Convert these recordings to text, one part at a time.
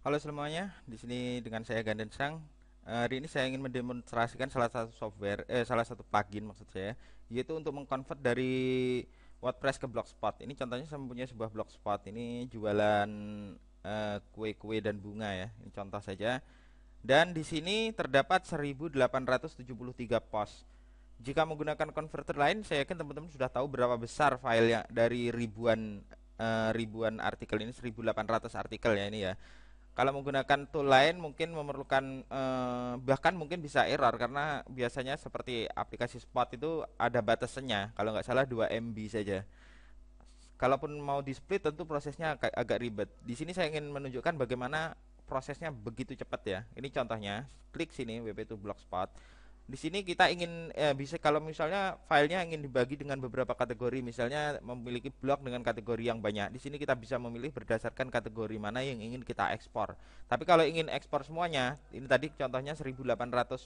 Halo semuanya, di sini dengan saya Ganden Sang. Hari ini saya ingin mendemonstrasikan salah satu plugin maksud saya, yaitu untuk mengkonvert dari WordPress ke Blogspot. Ini contohnya saya mempunyai sebuah Blogspot. Ini jualan kue-kue dan bunga ya. Ini contoh saja. Dan di sini terdapat 1873 post. Jika menggunakan converter lain, saya yakin teman-teman sudah tahu berapa besar filenya dari ribuan artikel ini, 1800 artikel ya ini ya. Kalau menggunakan tool lain mungkin memerlukan bahkan mungkin bisa error karena biasanya seperti aplikasi Spot itu ada batasannya. Kalau nggak salah 2 MB saja. Kalaupun mau di split tentu prosesnya agak ribet. Di sini saya ingin menunjukkan bagaimana prosesnya begitu cepat ya. Ini contohnya, klik sini WP2 Blogspot. Di sini kita ingin bisa kalau misalnya filenya ingin dibagi dengan beberapa kategori, misalnya memiliki blog dengan kategori yang banyak. Di sini kita bisa memilih berdasarkan kategori mana yang ingin kita ekspor. Tapi kalau ingin ekspor semuanya, ini tadi contohnya 1800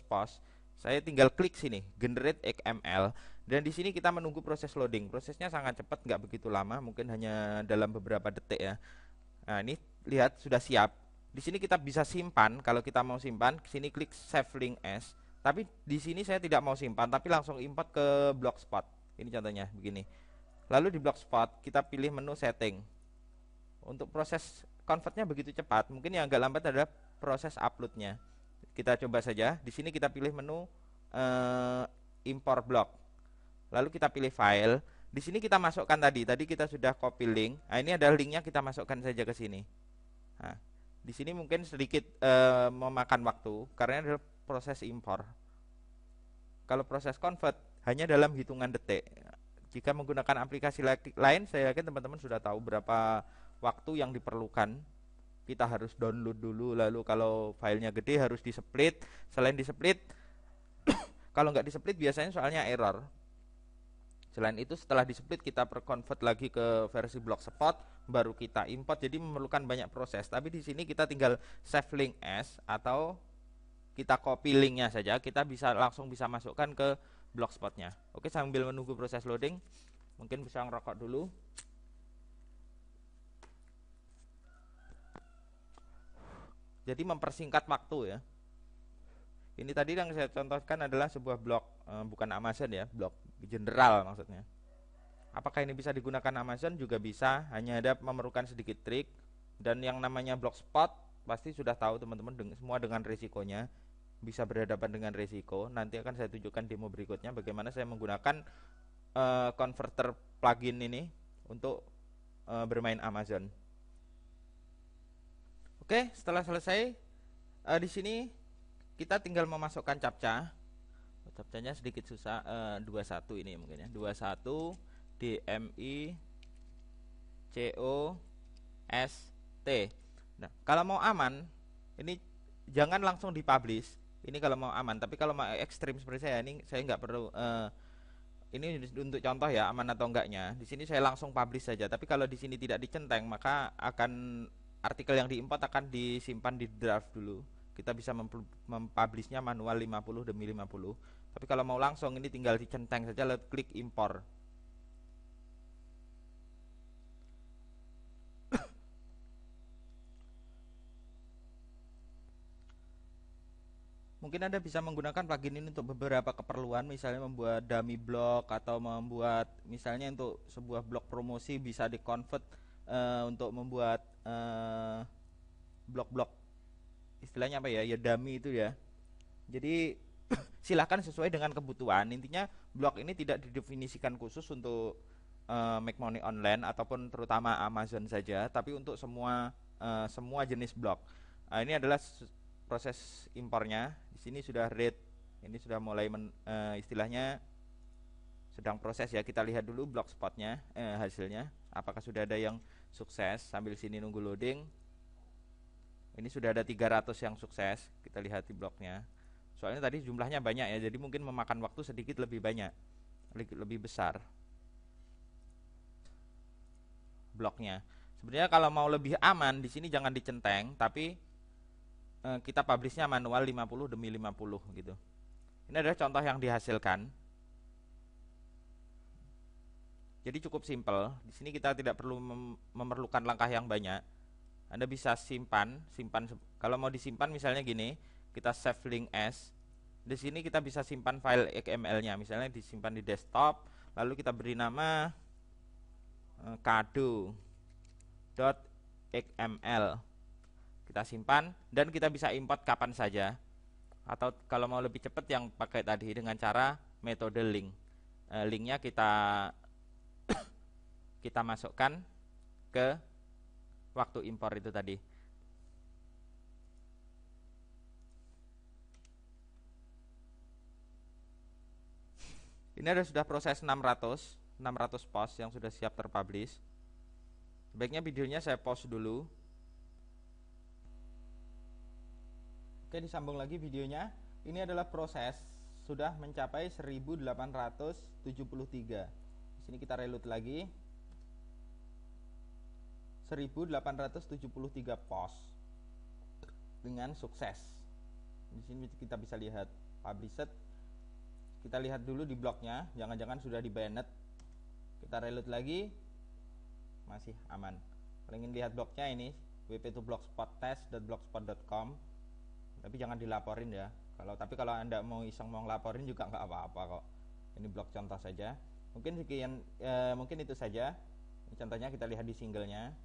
post. Saya tinggal klik sini, generate XML, dan di sini kita menunggu proses loading. Prosesnya sangat cepat, nggak begitu lama, mungkin hanya dalam beberapa detik ya. Nah, ini lihat sudah siap. Di sini kita bisa simpan. Kalau kita mau simpan, sini klik save link as. Tapi di sini saya tidak mau simpan, tapi langsung import ke Blogspot. Ini contohnya begini. Lalu di Blogspot kita pilih menu setting. Untuk proses convertnya begitu cepat. Mungkin yang agak lambat adalah proses uploadnya. Kita coba saja. Di sini kita pilih menu eh, import blog. Lalu kita pilih file. Di sini kita masukkan tadi kita sudah copy link. Nah, ini adalah linknya, kita masukkan saja ke sini. Nah, di sini mungkin sedikit memakan waktu karena adalah proses impor. Kalau proses convert hanya dalam hitungan detik. Jika menggunakan aplikasi lain, saya yakin teman-teman sudah tahu berapa waktu yang diperlukan. Kita harus download dulu, lalu kalau filenya gede harus di split. Selain di split, kalau nggak di split biasanya soalnya error. Selain itu setelah di split kita convert lagi ke versi Blogspot, baru kita import. Jadi memerlukan banyak proses. Tapi di sini kita tinggal save link as atau kita copy linknya saja, kita langsung bisa masukkan ke Blogspotnya. Oke, sambil menunggu proses loading, mungkin bisa ngerokok dulu. Jadi mempersingkat waktu ya. Ini tadi yang saya contohkan adalah sebuah blog, bukan Amazon ya, blog general maksudnya. Apakah ini bisa digunakan Amazon? Juga bisa, hanya ada memerlukan sedikit trik. Dan yang namanya Blogspot pasti sudah tahu teman-teman semua dengan risikonya, bisa berhadapan dengan risiko. Nanti akan saya tunjukkan demo berikutnya bagaimana saya menggunakan converter plugin ini untuk bermain Amazon. Oke, setelah selesai di sini kita tinggal memasukkan captcha. Captchanya sedikit susah, 21 ini mungkin ya. 21 DMI COST. Nah, kalau mau aman, ini jangan langsung dipublish. Ini kalau mau aman, tapi kalau mau ekstrim seperti saya, ini saya nggak perlu. Ini untuk contoh ya, aman atau enggaknya. Di sini saya langsung publish saja. Tapi kalau di sini tidak dicenteng, maka akan artikel yang diimport akan disimpan di draft dulu. Kita bisa mempublishnya manual 50 demi 50. Tapi kalau mau langsung, ini tinggal dicenteng saja, lalu klik import. Mungkin Anda bisa menggunakan plugin ini untuk beberapa keperluan, misalnya membuat dummy blog atau membuat misalnya untuk sebuah blog promosi bisa di-convert untuk membuat blog-blog istilahnya apa ya? Ya dummy itu ya. Jadi silahkan sesuai dengan kebutuhan. Intinya blog ini tidak didefinisikan khusus untuk make money online ataupun terutama Amazon saja, tapi untuk semua jenis blog. Ini adalah proses impornya. Di sini sudah read, ini sudah mulai istilahnya sedang proses ya. Kita lihat dulu blogspotnya hasilnya. Apakah sudah ada yang sukses? Sambil sini nunggu loading. Ini sudah ada 300 yang sukses. Kita lihat di blognya. Soalnya tadi jumlahnya banyak ya, jadi mungkin memakan waktu sedikit lebih banyak, lebih besar bloknya. Sebenarnya kalau mau lebih aman di sini jangan dicenteng, tapi kita publishnya manual 50 demi 50 gitu. Ini adalah contoh yang dihasilkan. Jadi cukup simple. Di sini kita tidak perlu memerlukan langkah yang banyak. Anda bisa simpan kalau mau disimpan misalnya gini, kita save link as. Di sini kita bisa simpan file XML-nya, misalnya disimpan di desktop, lalu kita beri nama kado.xml. Kita simpan dan kita bisa import kapan saja. Atau kalau mau lebih cepat yang pakai tadi dengan cara metode link. Linknya kita masukkan ke waktu impor itu tadi. Ini ada sudah proses 600 post yang sudah siap terpublish. Sebaiknya videonya saya pause dulu. Oke, disambung lagi videonya. Ini adalah proses sudah mencapai 1873. Di sini kita reload lagi. 1873 post dengan sukses. Di sini kita bisa lihat published. Kita lihat dulu di blognya, jangan-jangan sudah di banned. Kita reload lagi, masih aman. Kalau ingin lihat blognya ini wp2blogspot-test.blogspot.com, tapi jangan dilaporin ya. Tapi kalau Anda mau iseng mau ngelaporin juga nggak apa-apa kok. Ini blog contoh saja. Mungkin itu saja. Contohnya kita lihat di singlenya.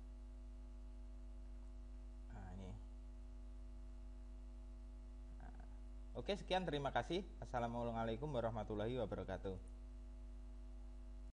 Oke, sekian, terima kasih. Assalamualaikum warahmatullahi wabarakatuh.